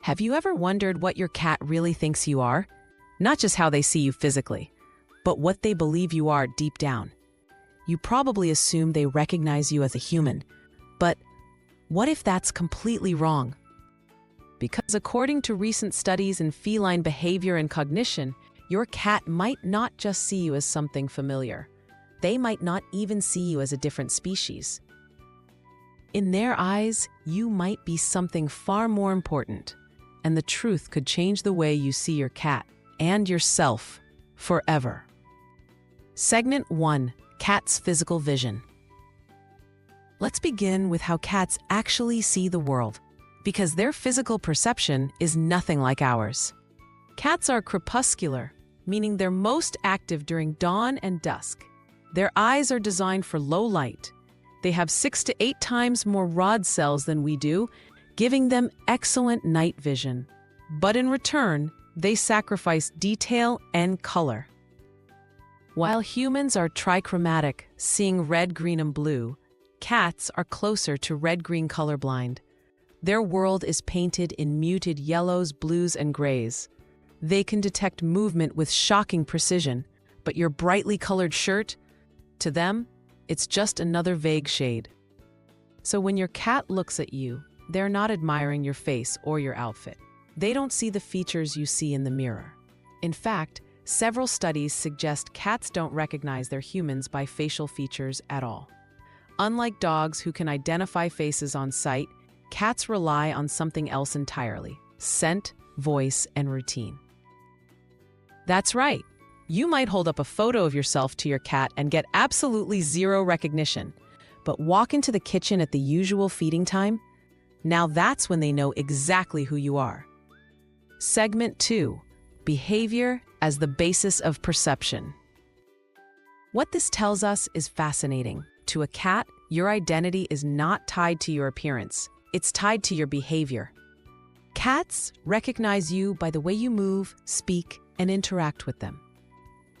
Have you ever wondered what your cat really thinks you are? Not just how they see you physically, but what they believe you are deep down. You probably assume they recognize you as a human, but what if that's completely wrong? Because according to recent studies in feline behavior and cognition, your cat might not just see you as something familiar. They might not even see you as a different species. In their eyes, you might be something far more important, and the truth could change the way you see your cat and yourself forever. Segment 1: Cats' Physical Vision. Let's begin with how cats actually see the world, because their physical perception is nothing like ours. Cats are crepuscular, meaning they're most active during dawn and dusk. Their eyes are designed for low light. They have 6 to 8 times more rod cells than we do, giving them excellent night vision. But in return, they sacrifice detail and color. While humans are trichromatic, seeing red, green, and blue, cats are closer to red-green colorblind. Their world is painted in muted yellows, blues, and grays. They can detect movement with shocking precision, but your brightly colored shirt, to them, it's just another vague shade. So when your cat looks at you, they're not admiring your face or your outfit. They don't see the features you see in the mirror. In fact, several studies suggest cats don't recognize their humans by facial features at all. Unlike dogs who can identify faces on sight, cats rely on something else entirely: scent, voice, and routine. That's right. You might hold up a photo of yourself to your cat and get absolutely zero recognition, but walk into the kitchen at the usual feeding time? Now that's when they know exactly who you are. Segment 2: Behavior as the basis of perception. What this tells us is fascinating. To a cat, your identity is not tied to your appearance. It's tied to your behavior. Cats recognize you by the way you move, speak, and interact with them.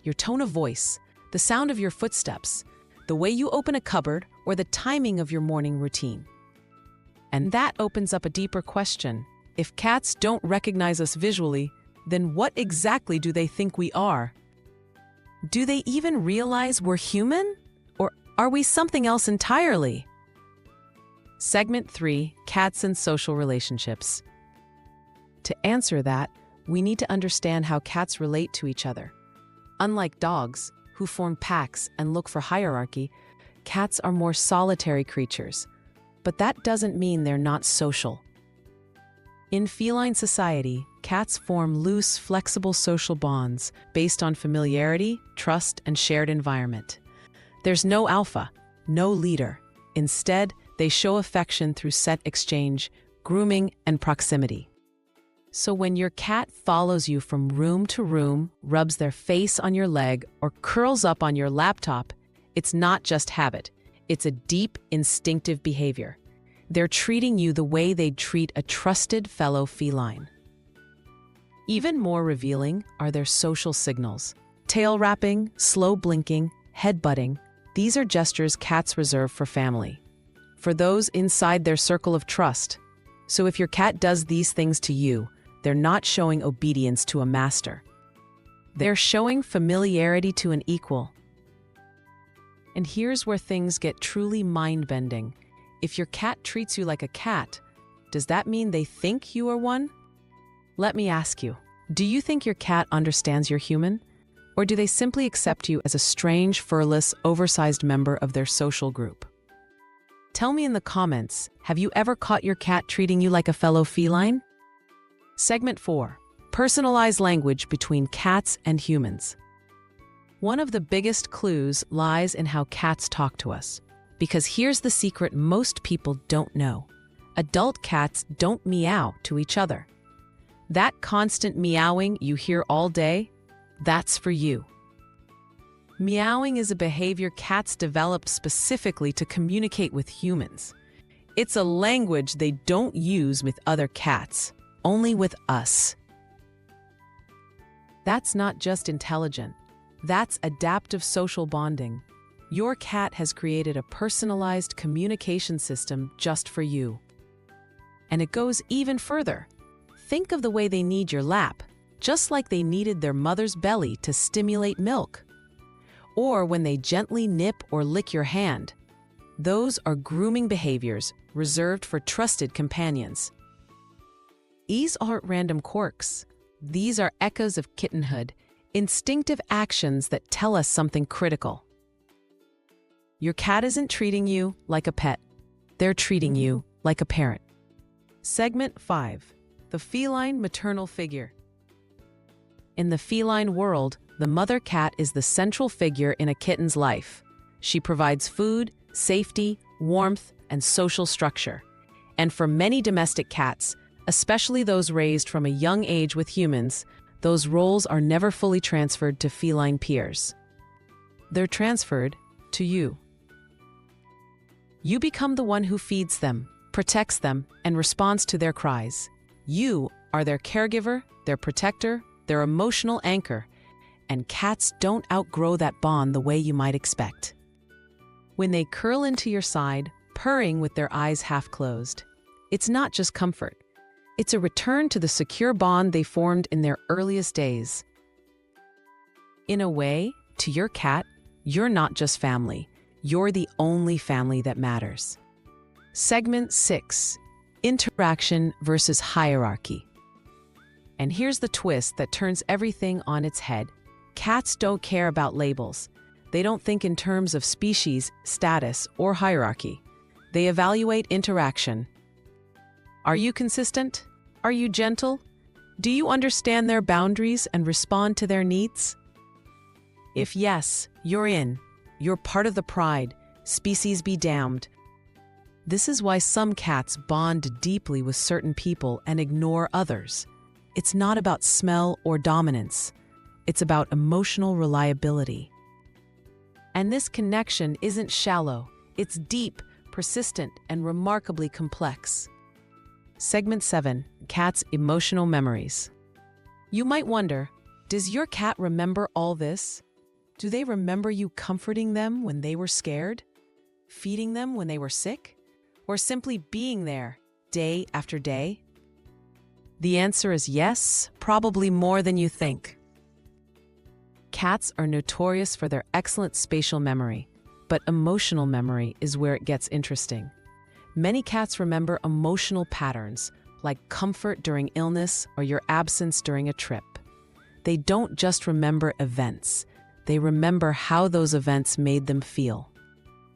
Your tone of voice, the sound of your footsteps, the way you open a cupboard, or the timing of your morning routine. And that opens up a deeper question. If cats don't recognize us visually, then what exactly do they think we are? Do they even realize we're human? Or are we something else entirely? Segment 3: Cats and Social Relationships. To answer that, we need to understand how cats relate to each other. Unlike dogs, who form packs and look for hierarchy, cats are more solitary creatures. But that doesn't mean they're not social. In feline society, cats form loose, flexible social bonds based on familiarity, trust, and shared environment. There's no alpha, no leader. Instead, they show affection through scent exchange, grooming, and proximity. So when your cat follows you from room to room, rubs their face on your leg, or curls up on your laptop, it's not just habit. It's a deep, instinctive behavior. They're treating you the way they'd treat a trusted fellow feline. Even more revealing are their social signals. Tail wrapping, slow blinking, head butting. These are gestures cats reserve for family, for those inside their circle of trust. So if your cat does these things to you, they're not showing obedience to a master. They're showing familiarity to an equal. And here's where things get truly mind-bending. If your cat treats you like a cat, does that mean they think you are one? Let me ask you, do you think your cat understands you're human? Or do they simply accept you as a strange, furless, oversized member of their social group? Tell me in the comments, have you ever caught your cat treating you like a fellow feline? Segment 4: Personalized language between cats and humans. One of the biggest clues lies in how cats talk to us. Because here's the secret most people don't know. Adult cats don't meow to each other. That constant meowing you hear all day, that's for you. Meowing is a behavior cats developed specifically to communicate with humans. It's a language they don't use with other cats, only with us. That's not just intelligent. That's adaptive social bonding. Your cat has created a personalized communication system just for you. And it goes even further. Think of the way they need your lap, just like they needed their mother's belly to stimulate milk. Or when they gently nip or lick your hand. Those are grooming behaviors reserved for trusted companions. These aren't random quirks. These are echoes of kittenhood, instinctive actions that tell us something critical. Your cat isn't treating you like a pet. They're treating you like a parent. Segment 5. The feline maternal figure. In the feline world, the mother cat is the central figure in a kitten's life. She provides food, safety, warmth, and social structure. And for many domestic cats, especially those raised from a young age with humans, those roles are never fully transferred to feline peers. They're transferred to you. You become the one who feeds them, protects them, and responds to their cries. You are their caregiver, their protector, their emotional anchor, and cats don't outgrow that bond the way you might expect. When they curl into your side, purring with their eyes half closed, it's not just comfort. It's a return to the secure bond they formed in their earliest days. In a way, to your cat, you're not just family. You're the only family that matters. Segment 6. Interaction versus hierarchy. And here's the twist that turns everything on its head. Cats don't care about labels. They don't think in terms of species, status, or hierarchy. They evaluate interaction. Are you consistent? Are you gentle? Do you understand their boundaries and respond to their needs? If yes, you're in. You're part of the pride. Species be damned. This is why some cats bond deeply with certain people and ignore others. It's not about smell or dominance. It's about emotional reliability. And this connection isn't shallow. It's deep, persistent, and remarkably complex. Segment 7. Cats' emotional memories. You might wonder, does your cat remember all this? Do they remember you comforting them when they were scared? Feeding them when they were sick? Or simply being there, day after day? The answer is yes, probably more than you think. Cats are notorious for their excellent spatial memory, but emotional memory is where it gets interesting. Many cats remember emotional patterns, like comfort during illness or your absence during a trip. They don't just remember events. They remember how those events made them feel.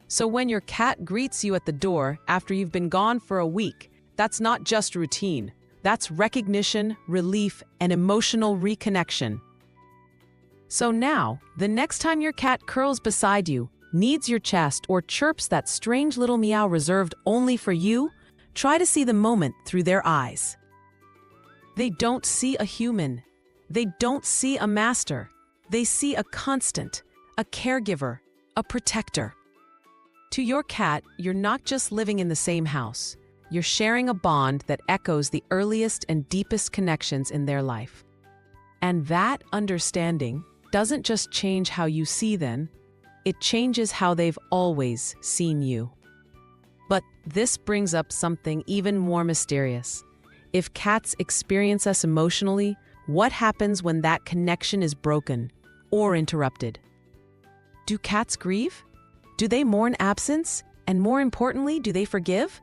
So when your cat greets you at the door after you've been gone for a week, that's not just routine. That's recognition, relief, and emotional reconnection. So now, the next time your cat curls beside you, kneads your chest, or chirps that strange little meow reserved only for you, try to see the moment through their eyes. They don't see a human. They don't see a master. They see a constant, a caregiver, a protector. To your cat, you're not just living in the same house. You're sharing a bond that echoes the earliest and deepest connections in their life. And that understanding doesn't just change how you see them, it changes how they've always seen you. But this brings up something even more mysterious. If cats experience us emotionally, what happens when that connection is broken or interrupted? Do cats grieve? Do they mourn absence? And more importantly, do they forgive?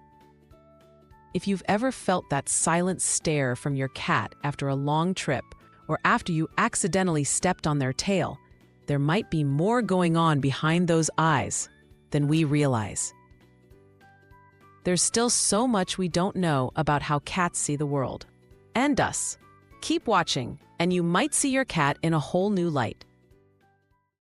If you've ever felt that silent stare from your cat after a long trip or after you accidentally stepped on their tail, there might be more going on behind those eyes than we realize. There's still so much we don't know about how cats see the world. And us. Keep watching, and you might see your cat in a whole new light.